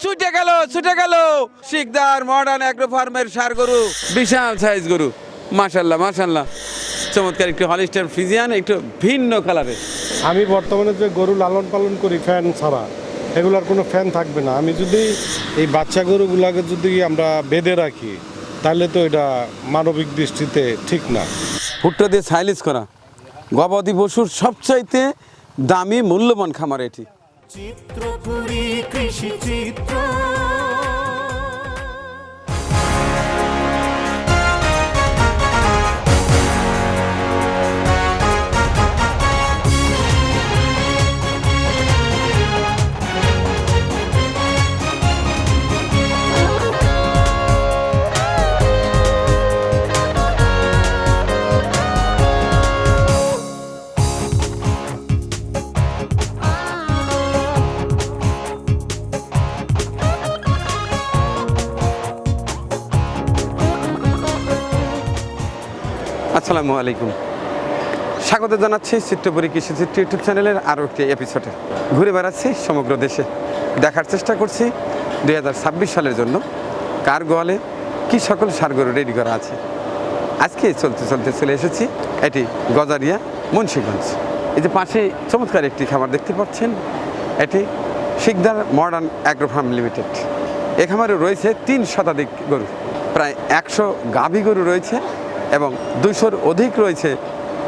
ছুটে গেল Sikdar modern agro ফার্মের ষাঁড় গরু, বিশাল সাইজ গরু, মাশাল্লাহ মাশাল্লাহ, চমৎকার একটু হলিস্টার ফ্রিজিয়ান, একটু ভিন্ন কালারের। আমি বর্তমানে যে গরু লালন পালন করি ফ্যান ছাড়া, এগুলার কোনো ফ্যান থাকবে না। আমি যদি এই বাচ্চা গরুগুলাকে যদি আমরা বেঁধে রাখি তাহলে তো এটা মানবিক দৃষ্টিতে ঠিক না। ভুট্টা দিয়ে সাইলেজ করা গবাদি পশুর সবচাইতে দামি মূল্যবান খামার এটি। চিত্রপুরী কৃষি চিত্র। আসসালামু আলাইকুম, স্বাগত জানাচ্ছি চিত্রপুরী কৃষি চিত্র ইউটিউব চ্যানেলের আরও একটি এপিসোডে। ঘুরে বেড়াচ্ছি সমগ্র দেশে, দেখার চেষ্টা করছি 2026 সালের জন্য কার গোয়ালে কী সকল ষাঁড় গরু রেডি করা আছে। আজকে চলতে চলতে চলে এসেছি এটি গজারিয়া, মুন্সিগঞ্জ। এই যে পাশে চমৎকার একটি খামার দেখতে পাচ্ছেন, এটি Sikder modern agro farm limited. এ খামারে রয়েছে 3 শতাধিক গরু, প্রায় 100 গাভী গরু রয়েছে এবং 200-র অধিক রয়েছে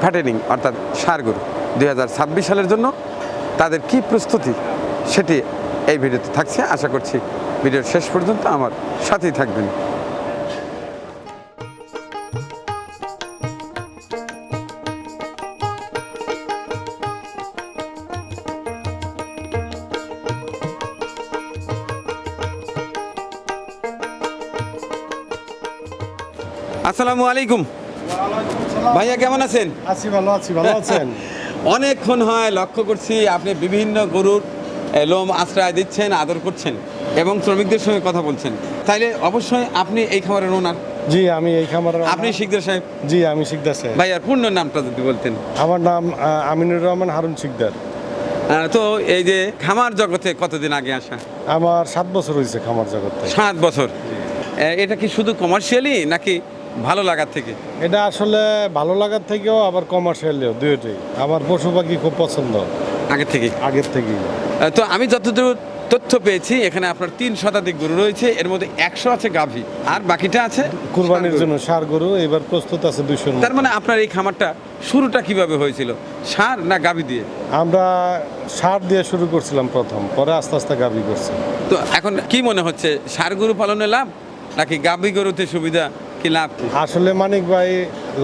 ফ্যাটেনিং অর্থাৎ ষাঁড় গরু। 2026 সালের জন্য তাদের কি প্রস্তুতি সেটি এই ভিডিওতে থাকছে। আশা করছি ভিডিওর শেষ পর্যন্ত আমার সাথেই থাকবেন। আসসালামু আলাইকুম ভাইয়া, কেমন আছেন? আছি ভালো আছি, ভালো আছেন? অনেকক্ষণ হয় লক্ষ্য করছি আপনি বিভিন্ন গরুর লোম আশ্রয় দিচ্ছেন, আদর করছেন এবং শ্রমিকদের সঙ্গে কথা বলছেন। তাইলে অবশ্যই আপনি এই খামারের ওনার? জি, আমি এই খামারের। আপনি শিকদার সাহেব? জি, আমি শিকদার সাহেব। ভাইয়ার পূর্ণ নামটা যদি বলতেন। আমার নাম আমিনুর রহমান হারুন শিকদার। তো এই যে খামার জগতে কতদিন আগে আসা? আমার 7 বছর হয়েছে খামার জগতে। 7 বছর। এটা কি শুধু কমার্শিয়ালি নাকি ভালো লাগার থেকে? এটা আসলে ভালো লাগার থেকেও আবার কমার্শিয়ালিও, দুইটাই। আমার পশু পাখি খুব পছন্দ আগের থেকে? আগের থেকেই। তো আমি যতদূর তথ্য পেয়েছি এখানে আপনার 3 শতাধিক গরু রয়েছে, এর মধ্যে 100 আছে গাভী আর বাকিটা আছে কুরবানির জন্য ষাঁড় গরু। এবার প্রস্তুত আছে 200-র মতো। তার মানে আপনার এই খামারটা শুরুটা কিভাবে হয়েছিল, ষাঁড় না গাভী দিয়ে? আমরা ষাঁড় দিয়ে শুরু করছিলাম প্রথম, পরে আস্তে আস্তে গাভী করছি। তো এখন কি মনে হচ্ছে, ষাঁড় গরু পালনে লাভ নাকি গাভী গরুতে সুবিধা, কি লাভ? আসলে মানিক ভাই,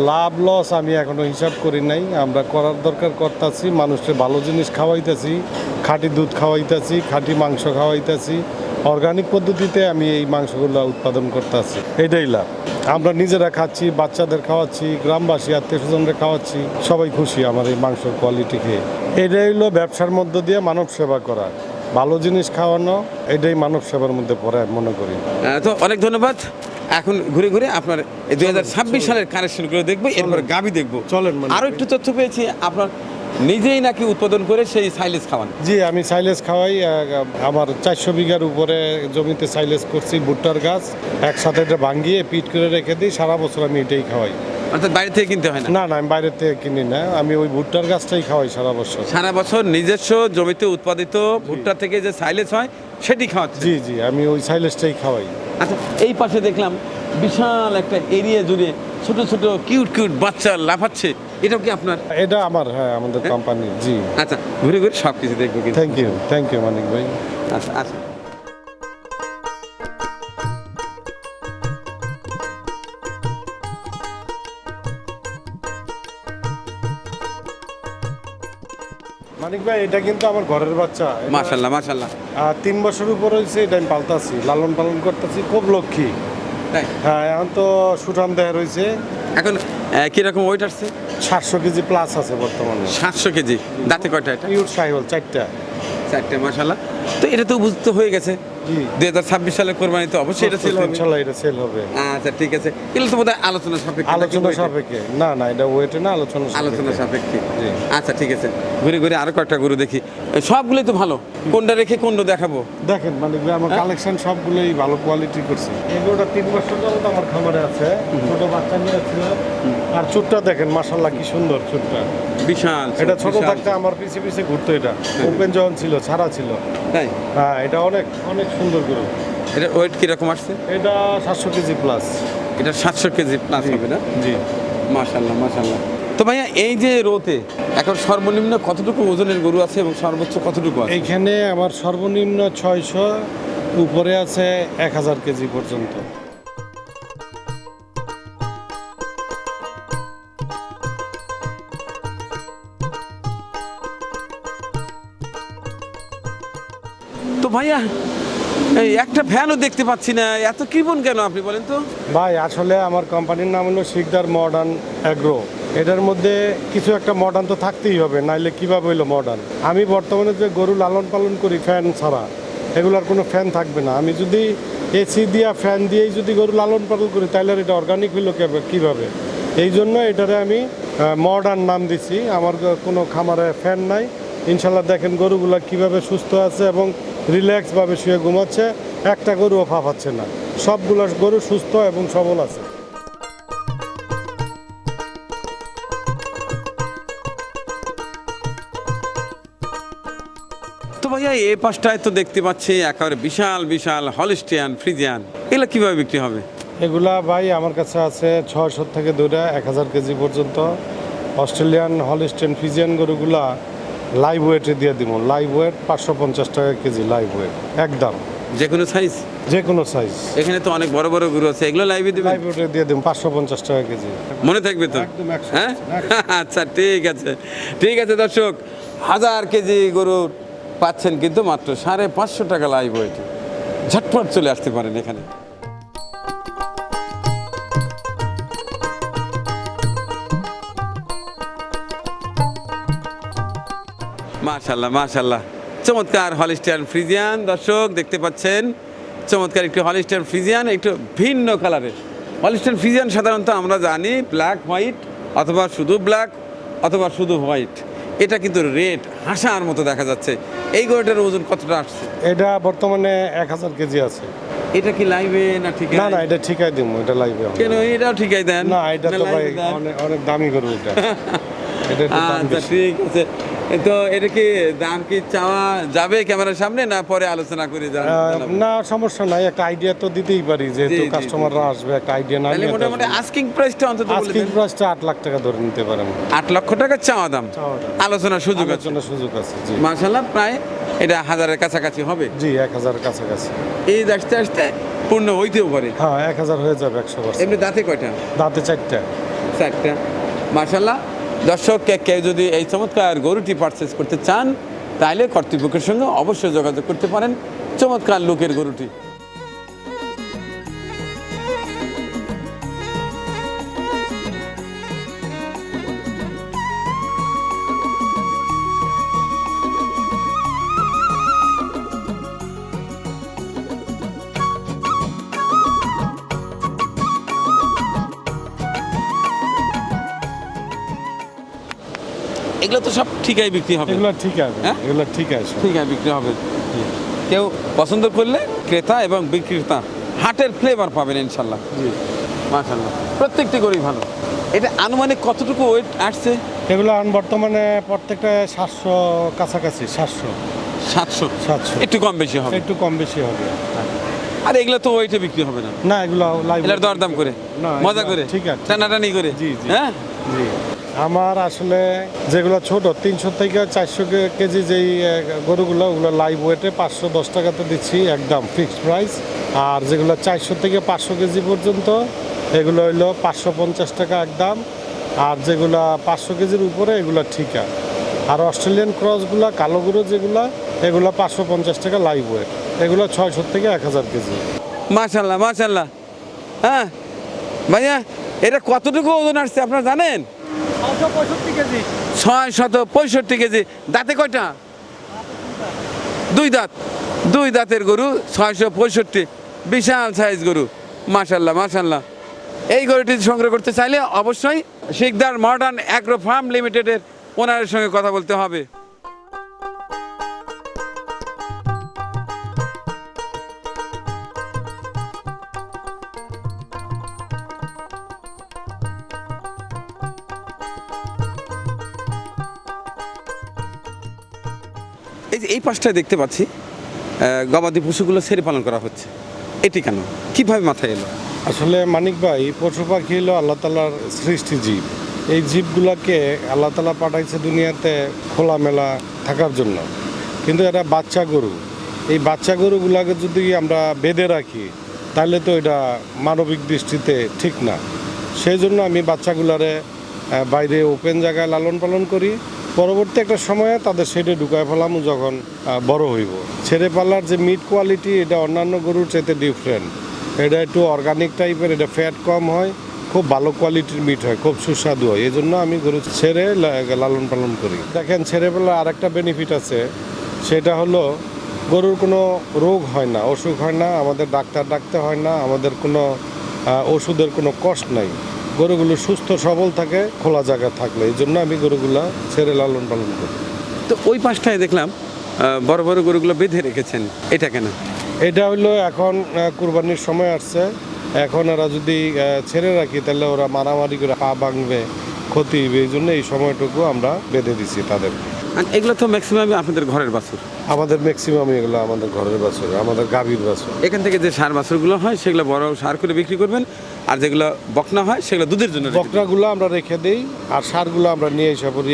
লাভ লস আমি এখনো হিসাব করি নাই। আমরা করার দরকার করতেছি, মানুষকে ভালো জিনিস খাওয়াইতেছি, খাঁটি দুধ খাওয়াইতেছি, খাঁটি মাংস খাওয়াইতেছি। অর্গানিক পদ্ধতিতে আমি এই মাংসগুলো উৎপাদন করতেছি, এটাই লাভ। আমরা নিজেরা খাচ্ছি, বাচ্চাদের খাওয়াচ্ছি, গ্রামবাসী আত্মীয় স্বজনরা খাওয়াচ্ছি, সবাই খুশি আমার এই মাংসের কোয়ালিটি খেয়ে। এটাই হলো ব্যবসার মধ্য দিয়ে মানব সেবা করা, ভালো জিনিস খাওয়ানো, এটাই মানব সেবার মধ্যে পড়ে মনে করি। তো অনেক ধন্যবাদ। এখন ঘুরে ঘুরে আপনার 2026 সালের কালেকশনগুলো দেখবো, এরপরে গাভী দেখবো। চলেন। আরও একটু তথ্য পেয়েছি আপনার নিজেই নাকি উৎপাদন করে সেই সাইলেজ খাওয়ান? জি, আমি সাইলেজ খাওয়াই। আমার 400 বিঘার উপরে জমিতে সাইলেজ করছি, ভুট্টার গাছ একসাথে এটা ভাঙিয়ে পিট করে রেখে দিই। সারা বছর আমি এটাই খাওয়াই। অর্থাৎ বাইরে থেকে কিনতে হয় না? না না, আমি বাইরের থেকে কিনি না, আমি ওই ভুট্টার গাছটাই খাওয়াই সারা বছর। সারা বছর নিজস্ব জমিতে উৎপাদিত ভুট্টা থেকে যে সাইলেজ হয় সেটি খাওয়াচ্ছে? জি জি, আমি ওই সাইলেজটাই খাওয়াই। আচ্ছা, এই পাশে দেখলাম বিশাল একটা এরিয়া জুড়ে ছোট ছোট কিউট কিউট বাচ্চা লাফাচ্ছে, এটাও কি আপনার? এটা আমার, হ্যাঁ, আমাদের কোম্পানি। জি, আচ্ছা, ঘুরে ঘুরে সব কিছু দেখবো কিন্তু। থ্যাংক ইউ মানিক ভাই। আচ্ছা আচ্ছা। মানিক ভাই, এটা কিন্তু আমার ঘরের বাচ্চা। মাশাল্লাহ মাশাল্লাহ। 3 বছর উপর হয়েছে, এটা আমি পালতাছি, লালন পালন করতেছি, খুব লক্ষ্মী। তাই? হ্যাঁ, এখন তো সুঠাম দেহ রয়েছে। এখন কিরকম ওয়েট আসছে? 700 কেজি প্লাস আছে বর্তমানে। 700 কেজি। দাঁতে কয়টা এটা? পিওর সাইহল 4টা। 4টে, মাশাল্লাহ। তো এটা তো উপযুক্ত হয়ে গেছে জি। 2026 সালের কোরবানিতে অবশ্যই এটা সেল হবে। ইনশাআল্লাহ এটা সেল হবে। আচ্ছা ঠিক আছে, এগুলো তো বোধহয় আলোচনা সাপেক্ষে নাকি আলোচনা ওইটা? সাপেক্ষে না, না এটা ওয়েটে না, আলোচনা আলোচনা সাপেক্ষে। সাপেক্ষে। জি। আচ্ছা ঠিক আছে, ঘুরে ঘুরে আরো কয়েকটা গরু দেখি। সবগুলোই তো ভালো, কোনটা রেখে কোনটা দেখাবো? দেখেন মানে আমার কালেকশন সবগুলোই ভালো কোয়ালিটি করছে। এগুলোটা 3 বছর যাবত আমার খামারে আছে, ছোট বাচ্চা নিয়েছিলাম। আর চুটটা দেখেন মাশাআল্লাহ কি সুন্দর চুটটা। বিশাল এটা ছোট বিশাল। থাকতে আমার পিছে পিছে ঘুরতো, এটা ওপেন যখন ছিল ছাড়া ছিল। তাই হ্যাঁ এটা অনেক অনেক সুন্দর গরু। এটা ওয়েট কিরকম আসছে? এটা 700 কেজি প্লাস। এটা 700 কেজি প্লাস হবে না? জি। মাশাল্লাহ মাশাল্লাহ। তো ভাইয়া এই যে রোতে এখন সর্বনিম্ন কতটুকু ওজনের গরু আছে এবং সর্বোচ্চ কতটুকু আছে? এইখানে আমার সর্বনিম্ন 600, উপরে আছে 1000 কেজি পর্যন্ত। তো ভাইয়া এই একটা ফ্যানও দেখতে পাচ্ছি না, এত কৃপণ কেন আপনি বলেন তো? ভাই আসলে আমার কোম্পানির নাম হলো শিকদার মডার্ন অ্যাগ্রো। এটার মধ্যে কিছু একটা মডার্ন তো থাকতেই হবে, নাইলে কিভাবে হইলো মডার্ন। আমি বর্তমানে যে গরু লালন পালন করি ফ্যান ছাড়া, এগুলার কোনো ফ্যান থাকবে না। আমি যদি এসি দিয়া ফ্যান দিয়েই যদি গরু লালন পালন করি তাহলে এটা অর্গানিক হইলো কীভাবে? এই জন্য এটারে আমি মডার্ন নাম দিছি। আমার কোনো খামারে ফ্যান নাই। ইনশাল্লাহ দেখেন গরুগুলা কিভাবে সুস্থ আছে এবং রিল্যাক্সভাবে শুয়ে ঘুমাচ্ছে, একটা গরুও ফাঁপাচ্ছে না। সবগুলো গরু সুস্থ এবং সবল আছে। তো ভাইয়া এই পাশটায় তো দেখতে পাচ্ছি একেবারে বিশাল বিশাল হলিস্টিয়ান ফ্রিজিয়ান, এগুলো কিভাবে বিক্রি হবে? এগুলা ভাই আমার কাছে আছে 600 থেকে ধরে 1000 কেজি পর্যন্ত। অস্ট্রেলিয়ান হলিস্টেন ফিজিয়ান গরুগুলা লাইভ ওয়েটে দিয়ে দিব। লাইভ ওয়েট 550 টাকা কেজি, লাইভ ওয়েট একদম যে কোনো সাইজ? যে কোনো সাইজ। এখানে তো অনেক বড় বড় গরু আছে, এগুলো লাইভে দিবেন? লাইভ ওয়েটে দিয়ে দিব 550 টাকা কেজি। মনে থাকবে তো? একদম 100%, হ্যাঁ আচ্ছা ঠিক আছে, ঠিক আছে দর্শক, 1000 কেজি গরু পাচ্ছেন কিন্তু মাত্র 550 টাকা লাইভ ওয়েটে। ঝটপট চলে আসতে পারেন এখানে। মাশাল্লাহ মাশাল্লাহ, চমৎকার হলিস্টিয়ান ফ্রিজিয়ান দর্শক দেখতে পাচ্ছেন। চমৎকার একটি হলিস্টিয়ান ফ্রিজিয়ান, একটু ভিন্ন কালারের। হলিস্টিয়ান ফ্রিজিয়ান সাধারণত আমরা জানি ব্ল্যাক হোয়াইট, অথবা শুধু ব্ল্যাক অথবা শুধু হোয়াইট। এটা কিন্তু রেড হাসার মতো দেখা যাচ্ছে। এই গরুটার ওজন কতটা আসছে? এটা বর্তমানে 1000 কেজি আছে। এটা কি লাইভে না ঠিক? না না এটা ঠিকাই দিব, এটা লাইভে। কেন এটাও ঠিকাই দেন? না এটা তো ভাই live দেন? অনেক অনেক দামি গরু এটা। এটা একটু দাম আচ্ছা বেশি। ঠিক আছে। তো এটা কি দাম কি চাওয়া যাবে ক্যামেরার সামনে, না পরে আলোচনা করে জানাবো? না সমস্যা নাই, একটা আইডিয়া তো দিতেই পারি, যেহেতু জি, জি, কাস্টমাররা আসবে একটা আইডিয়া না তাহলে নিয়ে মোটামুটি আস্কিং প্রাইসটা অন্তত বলে আস্কিং দেন। প্রাইসটা 8 লাখ টাকা ধরে নিতে পারেন। 8 লক্ষ টাকা চাওয়া দাম, চাওয়া দাম। আলোচনার সুযোগ আছে। আলোচনার সুযোগ আছে জি। মাশাআল্লাহ, প্রায় এটা 1000-এর কাছাকাছি হবে। জি 1000 কাছাকাছি। এই আসতে আসতে পূর্ণ হইতেও পারে। হ্যাঁ 1000 হয়ে যাবে 100%। এমনি দাঁতে কয়টা? দাঁতে 4টা। 4টা। মাশাআল্লাহ, দর্শক কেউ যদি এই চমৎকার গরুটি পারচেজ করতে চান তাহলে কর্তৃপক্ষের সঙ্গে অবশ্যই যোগাযোগ করতে পারেন। চমৎকার লুকের গরুটি। এগুলো তো সব ঠিকই বিক্রি হবে? এগুলো ঠিক আছে, হ্যাঁ? এগুলো ঠিক আছে। ঠিকই বিক্রি হবে। জি। কেউ পছন্দ করলে ক্রেতা এবং বিক্রেতা হাটের ফ্লেভার পাবেন ইনশাল্লাহ। জি। মাশাআল্লাহ, প্রত্যেকটি গরুই ভালো। এটা আনুমানিক কতটুকু ওয়েট আসছে? এগুলো বর্তমানে প্রত্যেকটা 700 কাছাকাছি। 700 700 একটু কম বেশি হবে। একটু কম বেশি হবে। আর এগুলো তো ওয়েটে বিক্রি হবে না? না এগুলো লাইভ এগুলোর দরদাম করে, না, মজা এগুলো করে, ঠিক আছে। টানাটানি করে? জি, জি। হ্যাঁ জি। আমার আসলে যেগুলো ছোট 300 থেকে 400 কেজি যেই গরুগুলো, ওগুলো লাইভ ওয়েটে 510 টাকাতে দিচ্ছি একদম ফিক্সড প্রাইস। আর যেগুলো 400 থেকে 500 কেজি পর্যন্ত এগুলো হইলো 550 টাকা একদম। আর যেগুলো 500 কেজির উপরে এগুলো ঠিকা। আর অস্ট্রেলিয়ান ক্রসগুলো কালো গরু যেগুলো, এগুলো 550 টাকা লাইভ ওয়েট। এগুলো 600 থেকে 1000 কেজি। মাশাআল্লাহ মাশাআল্লাহ। হ্যাঁ ভাইয়া, এটা কতটুকু ওজন আসছে আপনারা জানেন? 665 কেজি। 665 কেজি। দাঁতে কয়টা? 2 দাঁত। দুই দাঁতের গরু 665, বিশাল সাইজ গরু, মাশাল্লাহ মাশাল্লাহ। এই গরুটি সংগ্রহ করতে চাইলে অবশ্যই শিকদার মডার্ন অ্যাগ্রো ফার্ম লিমিটেডের ওনারের সঙ্গে কথা বলতে হবে। এই যে এই পাশটায় দেখতে পাচ্ছি গবাদি পশুগুলো ছেড়ে পালন করা হচ্ছে, এটি কেন, কিভাবে মাথায় এলো? আসলে মানিক ভাই, পশু পাখি হলো আল্লাহ তাআলার সৃষ্টি জীব। এই জীবগুলোকে আল্লাহ তাআলা পাঠাইছে দুনিয়াতে খোলামেলা থাকার জন্য, কিন্তু এটা বাচ্চা গরু। এই বাচ্চা গরুগুলোকে যদি আমরা বেঁধে রাখি তাহলে তো এটা মানবিক দৃষ্টিতে ঠিক না। সেই জন্য আমি বাচ্চাগুলারে বাইরে ওপেন জায়গায় লালন পালন করি। পরবর্তী একটা সময়ে তাদের শেডে ঢুকায় ফেলাম যখন বড় হইব। ছেড়ে পালার যে মিট কোয়ালিটি, এটা অন্যান্য গরুর চাইতে ডিফারেন্ট। এটা একটু অর্গানিক টাইপের, এটা ফ্যাট কম হয়, খুব ভালো কোয়ালিটির মিট হয়, খুব সুস্বাদু হয়। এই জন্য আমি গরু ছেড়ে লালন পালন করি। দেখেন, ছেড়ে পেলে আরেকটা বেনিফিট আছে, সেটা হলো গরুর কোনো রোগ হয় না, অসুখ হয় না, আমাদের ডাক্তার ডাকতে হয় না, আমাদের কোনো ওষুধের কোনো কষ্ট নাই। গরুগুলো সুস্থ সবল থাকে খোলা জায়গা থাকলে। এই জন্য আমি গরুগুলা ছেড়ে লালন পালন করি। তো ওই পাশটায় দেখলাম বড় বড় গরুগুলো বেঁধে রেখেছেন, এটা কেন? এটা হলো এখন কুরবানির সময় আসছে, এখন ওরা যদি ছেড়ে রাখি তাহলে ওরা মারামারি করে পা ভাঙবে, ক্ষতি হবে। এই জন্য এই সময়টুকু আমরা বেঁধে দিচ্ছি তাদের। আর এগুলো তো ম্যাক্সিমামই আপনাদের ঘরের বাছুর? আমাদের ম্যাক্সিমাম এগুলো আমাদের ঘরের বাছুর, আমাদের গাভীর বাছুর। এখান থেকে যে সার বাছুরগুলো হয় সেগুলো বড় সার করে বিক্রি করবেন, আর যেগুলো বকনা হয় সেগুলো দুধের জন্য রেখে দেবেন। বকনাগুলো আমরা রেখে দিই, আর সারগুলো আমরা নিয়ে এসে পড়ি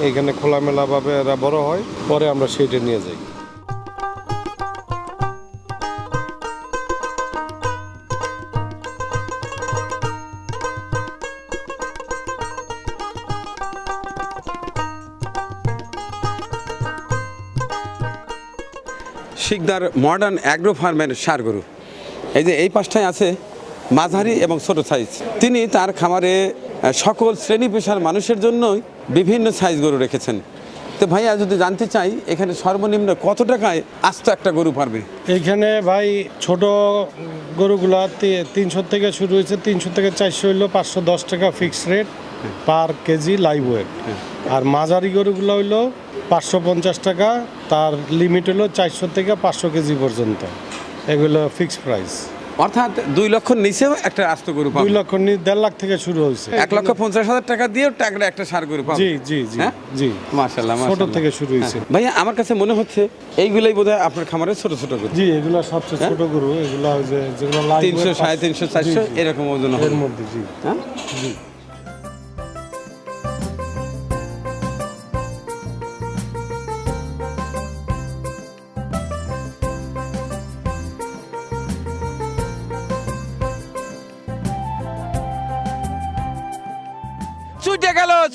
এখানে খোলামেলাভাবে এরা বড় হয়, পরে আমরা সেইটা নিয়ে যাই। শিকদার মডার্ন অ্যাগ্রো ফার্মের সার গরু। এই যে এই পাশটায় আছে মাঝারি এবং ছোট সাইজ। তিনি তার খামারে সকল শ্রেণী পেশার মানুষের জন্যই বিভিন্ন সাইজ গরু রেখেছেন। তো ভাইয়া যদি জানতে চাই, এখানে সর্বনিম্ন কত টাকায় আস্ত একটা গরু পারবে? এইখানে ভাই ছোট গরুগুলা 300 থেকে শুরু হয়েছে, 300 থেকে 400 হইলো 510 টাকা fixed rate per kg live weight. আর মাঝারি গরুগুলো হইলো 550 টাকা, তার লিমিট হলো 400 থেকে 500 কেজি পর্যন্ত। এগুলো ফিক্সড প্রাইস। অর্থাৎ 2 লক্ষ নিচেও একটা আস্ত গরু পাবে? 2 লক্ষ 1.5 লাখ থেকে শুরু হয়েছে। 1,50,000 টাকা দিয়েও টাকলা একটা সার গরু পাবে? জি জি জি হ্যাঁ? জি, মাশাআল্লাহ ছোট মাশাআল্লাহ। থেকে শুরু হয়েছে। হ্যাঁ। ভাইয়া, আমার কাছে মনে হচ্ছে এইগুলাই বোধহয় আপনার খামারের ছোট ছোট গরু। জি, এগুলো সবচেয়ে ছোট গরু। এগুলো যেগুলো লাইভ 300, 350, 400 এরকম ওজন হবে। এর মধ্যে। জি হ্যাঁ? জি।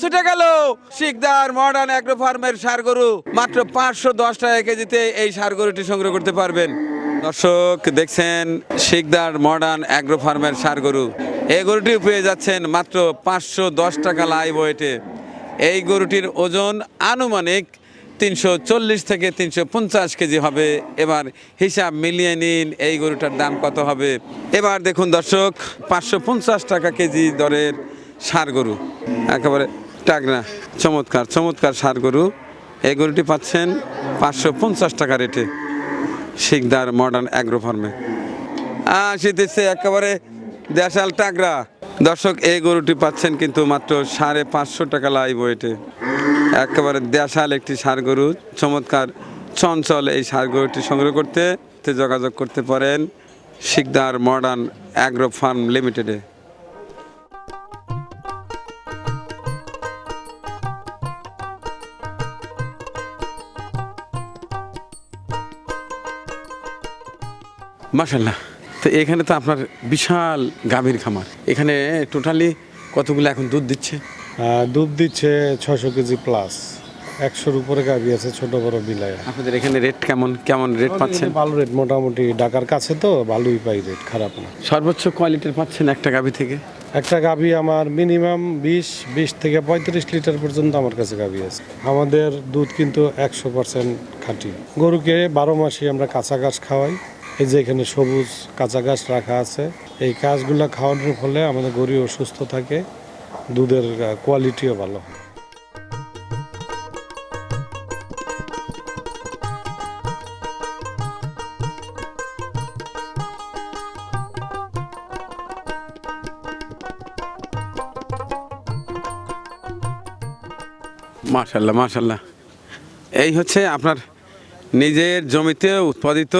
ছুটে গেল শিকদার মডার্ন অ্যাগ্রো ফার্মের সার গরু। মাত্র 510 টাকা কেজিতে এই সার গরুটি সংগ্রহ করতে পারবেন। দর্শক দেখছেন শিকদার মডার্ন অ্যাগ্রো ফার্মের সার গরু। এই গরুটি পেয়ে যাচ্ছেন মাত্র 510 টাকা লাইভ ওয়েটে। এই গরুটির ওজন আনুমানিক 340 থেকে 350 কেজি হবে। এবার হিসাব মিলিয়ে নিন এই গরুটার দাম কত হবে। এবার দেখুন দর্শক, 550 টাকা কেজি দরের সার গরু, একেবারে টাগনা, চমৎকার চমৎকার সার গরু। এই গরুটি পাচ্ছেন 550 টাকা রেটে শিকদার মডার্ন অ্যাগ্রো ফার্মে। শীতেছে একেবারে দেশাল টাগরা। দর্শক, এই গরুটি পাচ্ছেন কিন্তু মাত্র 550 টাকা লাইভ ওয়েটে। একেবারে দেশাল একটি সার গরু, চমৎকার চঞ্চল। এই সার গরুটি সংগ্রহ করতে যোগাযোগ করতে পারেন শিকদার মডার্ন অ্যাগ্রো ফার্ম লিমিটেডে। মাশাআল্লাহ। তো এখানে তো আপনার বিশাল গাভীর খামার। এখানে টোটালি কতগুলো এখন দুধ দিচ্ছে? দুধ দিচ্ছে 600 কেজি প্লাস। 100-র উপরে গাভী আছে, ছোট বড় মিলায়। আপনাদের এখানে রেট কেমন রেট পাচ্ছেন? ভালো রেট, মোটামুটি ঢাকার কাছে তো ভালোই পাই রেট, খারাপ না। সর্বোচ্চ কোয়ালিটির পাচ্ছেন একটা গাভী থেকে? একটা গাভী আমার মিনিমাম 20 থেকে 35 লিটার পর্যন্ত আমার কাছে গাভী আছে। আমাদের দুধ কিন্তু 100% খাঁটি। গরুকে 12 মাসই আমরা কাঁচা ঘাস খাওয়াই। এই যে এখানে সবুজ কাঁচা ঘাস রাখা আছে, এই ঘাসগুলো খাওয়ানোর ফলে আমাদের গরুও সুস্থ থাকে, দুধের কোয়ালিটিও ভালো হয়। মাশাল্লাহ মাশাল্লাহ, এই হচ্ছে আপনার নিজের জমিতে উৎপাদিত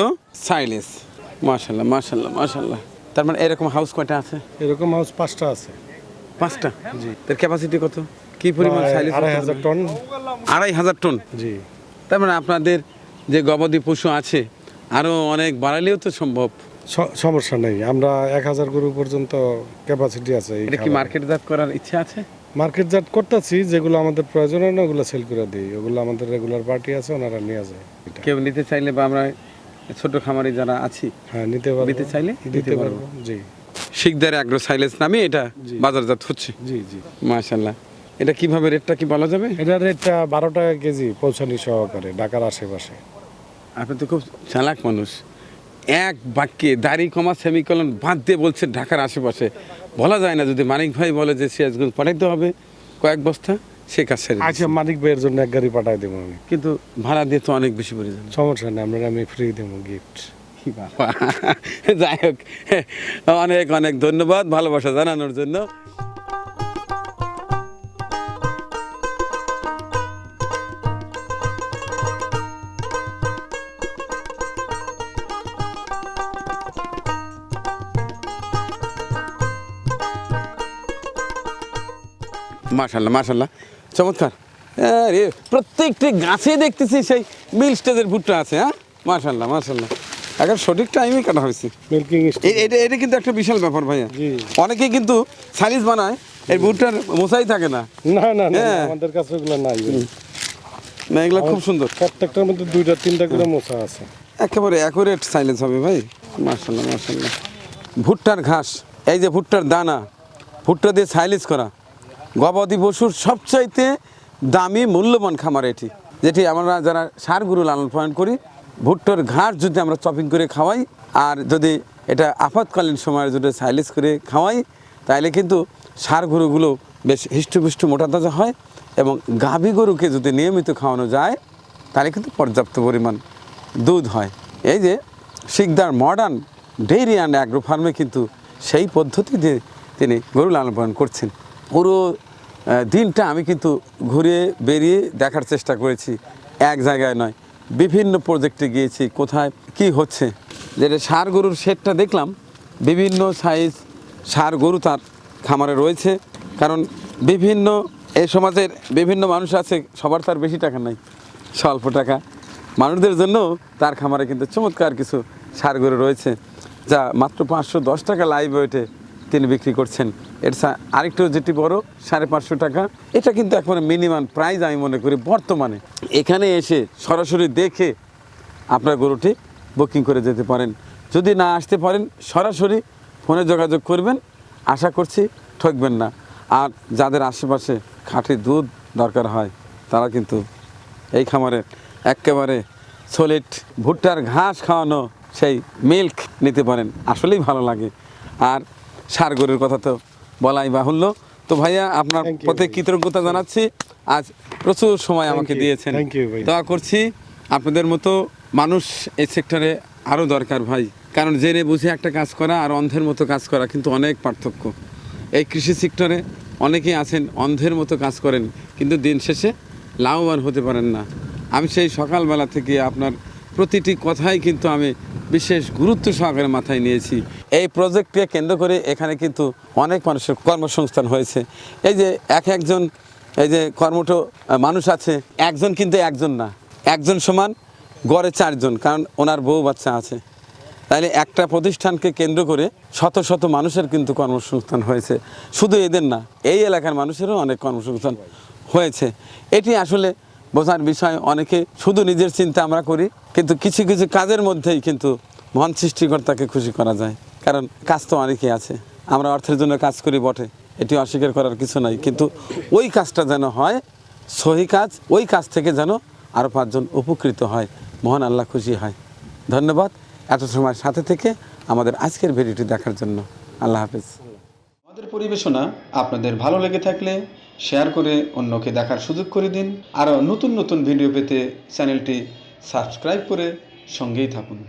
সাইলেজ। মাশাল্লাহ মাশাল্লাহ মাশাল্লাহ। তার মানে এরকম হাউস কয়টা আছে? এরকম হাউস 5টা আছে। 5টা? জি। তার ক্যাপাসিটি কত, কি পরিমাণ সাইলেজ? 2500 টন। 2500 টন? জি। তার মানে আপনাদের যে গবাদি পশু আছে আরও অনেক বাড়ালেও তো সম্ভব। সমস্যা নেই, আমরা 1000 গরু পর্যন্ত ক্যাপাসিটি আছে। এটা কি মার্কেটজাত করার ইচ্ছা আছে? মার্কেটজাত করতেছি, যেগুলো আমাদের প্রয়োজন হয় না ওগুলো সেল করে দিই, ওগুলো আমাদের রেগুলার পার্টি আছে, ওনারা নিয়ে যায়। কেউ নিতে চাইলে বা আমরা ছোট খামারি যারা আছি, হ্যাঁ নিতে পারবো, নিতে চাইলে দিতে পারবো। জি। শিকদার অ্যাগ্রো সাইলেজ নামে এটা বাজারজাত হচ্ছে। জি জি। মাশাআল্লাহ। এটা কিভাবে, রেটটা কি বলা যাবে? এটার রেটটা 12 টাকা কেজি পৌঁছানি সহকারে, ঢাকার আশেপাশে। আপনি তো খুব চালাক মানুষ, এক বাক্যে দাড়ি কমা সেমিকলন বাদ দিয়ে বলছে ঢাকার আশেপাশে। বলা যায় না যদি মানিক ভাই বলে যে সিরাজগঞ্জ পাঠাইতে হবে কয়েক বস্তা, সে কাজ সেরে দিচ্ছি। আচ্ছা, মানিক ভাইয়ের জন্য এক গাড়ি পাঠাই দেবো আমি, কিন্তু ভাড়া দিয়ে তো অনেক বেশি পড়ে যাবে। সমস্যা নেই, আমরা আমি ফ্রি দেবো গিফট। কি বাবা, যাই হোক, অনেক অনেক ধন্যবাদ ভালোবাসা জানানোর জন্য। মাশাল্লাহ মাশাল্লাহ, চমৎকার। আরে প্রত্যেকটি গাছে দেখতেছি সেই মিল স্টেজের ভুট্টা আছে। হ্যাঁ, মাশাল্লাহ মাশাল্লাহ, এখন সঠিক টাইমে কাটা হয়েছে। মিল্কিং এটা এটা কিন্তু একটা বিশাল ব্যাপার ভাইয়া। জি। অনেকেই কিন্তু সাইজ বানায়, এই ভুট্টার মোছাই থাকে না। না না না, হ্যাঁ। আমাদের কাছে ওগুলো নাই। না, এগুলো খুব সুন্দর। প্রত্যেকটার মধ্যে 2-3টা করে মোছা আছে। একেবারে অ্যাকুরেট সাইলেন্স হবে ভাই। মাশাল্লাহ মাশাল্লাহ। ভুট্টার ঘাস, এই যে ভুট্টার দানা, ভুট্টা দিয়ে সাইলেজ করা গবাদি পশুর সবচাইতে দামি মূল্যবান খামার এটি, যেটি আমরা যারা ষাঁড় গরু লালন পালন করি, ভুট্টার ঘাস যদি আমরা চপিং করে খাওয়াই আর যদি এটা আপাতকালীন সময়ে যদি সাইলেজ করে খাওয়াই, তাহলে কিন্তু ষাঁড় গরুগুলো বেশ হৃষ্টপুষ্ট মোটা তাজা হয়, এবং গাভী গরুকে যদি নিয়মিত খাওয়ানো যায় তাহলে কিন্তু পর্যাপ্ত পরিমাণ দুধ হয়। এই যে Sikdar modern dairy and agro ফার্মে কিন্তু সেই পদ্ধতিতে তিনি গরু লালন পালন করছেন। পুরো দিনটা আমি কিন্তু ঘুরে বেরিয়ে দেখার চেষ্টা করেছি, এক জায়গায় নয়, বিভিন্ন প্রজেক্টে গিয়েছি, কোথায় কি হচ্ছে। যেটা ষাঁড় গরুর শেডটা দেখলাম, বিভিন্ন সাইজ ষাঁড় গরু তার খামারে রয়েছে, কারণ বিভিন্ন এই সমাজের বিভিন্ন মানুষ আছে, সবার তার বেশি টাকা নাই, স্বল্প টাকা মানুষদের জন্য তার খামারে কিন্তু চমৎকার কিছু ষাঁড় গরু রয়েছে, যা মাত্র 510 টাকা লাইভ ওয়েটে তিনি বিক্রি করছেন। এর আরেকটু যেটি বড় 550 টাকা, এটা কিন্তু এখন মিনিমাম প্রাইস আমি মনে করি বর্তমানে। এখানে এসে সরাসরি দেখে আপনার গরুটি বুকিং করে যেতে পারেন। যদি না আসতে পারেন সরাসরি ফোনে যোগাযোগ করবেন, আশা করছি ঠকবেন না। আর যাদের আশেপাশে খাঁটি দুধ দরকার হয় তারা কিন্তু এই খামারে একেবারে সলিড ভুট্টার ঘাস খাওয়ানো সেই মিল্ক নিতে পারেন, আসলেই ভালো লাগে। আর ষাঁড় গরুর কথা তো বলাই বাহুল্য। তো ভাইয়া, আপনার প্রতি কৃতজ্ঞতা জানাচ্ছি, আজ প্রচুর সময় আমাকে দিয়েছেন। দোয়া করছি আপনাদের মতো মানুষ এই সেক্টরে আরও দরকার ভাই, কারণ জেনে বুঝে একটা কাজ করা আর অন্ধের মতো কাজ করা কিন্তু অনেক পার্থক্য। এই কৃষি সেক্টরে অনেকেই আছেন অন্ধের মতো কাজ করেন, কিন্তু দিন শেষে লাভবান হতে পারেন না। আমি সেই সকালবেলা থেকে আপনার প্রতিটি কথাই কিন্তু আমি বিশেষ গুরুত্ব সহকারে মাথায় নিয়েছি। এই প্রজেক্টকে কেন্দ্র করে এখানে কিন্তু অনেক মানুষের কর্মসংস্থান হয়েছে। এই যে একজন এই যে কর্মঠ মানুষ আছে, একজন কিন্তু একজন না, একজন সমান গড়ে 4 জন, কারণ ওনার বউ বাচ্চা আছে। তাইলে একটা প্রতিষ্ঠানকে কেন্দ্র করে শত শত মানুষের কিন্তু কর্মসংস্থান হয়েছে। শুধু এদের না, এই এলাকার মানুষেরও অনেক কর্মসংস্থান হয়েছে। এটি আসলে বোঝার বিষয়। অনেকে শুধু নিজের চিন্তা আমরা করি, কিন্তু কিছু কিছু কাজের মধ্যেই কিন্তু মহান সৃষ্টিকর্তাকে খুশি করা যায়, কারণ কাজ তো অনেকেই আছে। আমরা অর্থের জন্য কাজ করি বটে, এটি অস্বীকার করার কিছু নাই, কিন্তু ওই কাজটা যেন হয় সহি কাজ, ওই কাজ থেকে যেন আরও 5 জন উপকৃত হয়, মহান আল্লাহ খুশি হয়। ধন্যবাদ এত সময় সাথে থেকে আমাদের আজকের ভিডিওটি দেখার জন্য। আল্লাহ হাফেজ। আমাদের পরিবেশনা আপনাদের ভালো লেগে থাকলে শেয়ার করে অন্যকে দেখার সুযোগ করে দিন। আরও নতুন নতুন ভিডিও পেতে চ্যানেলটি সাবস্ক্রাইব করে সঙ্গেই থাকুন।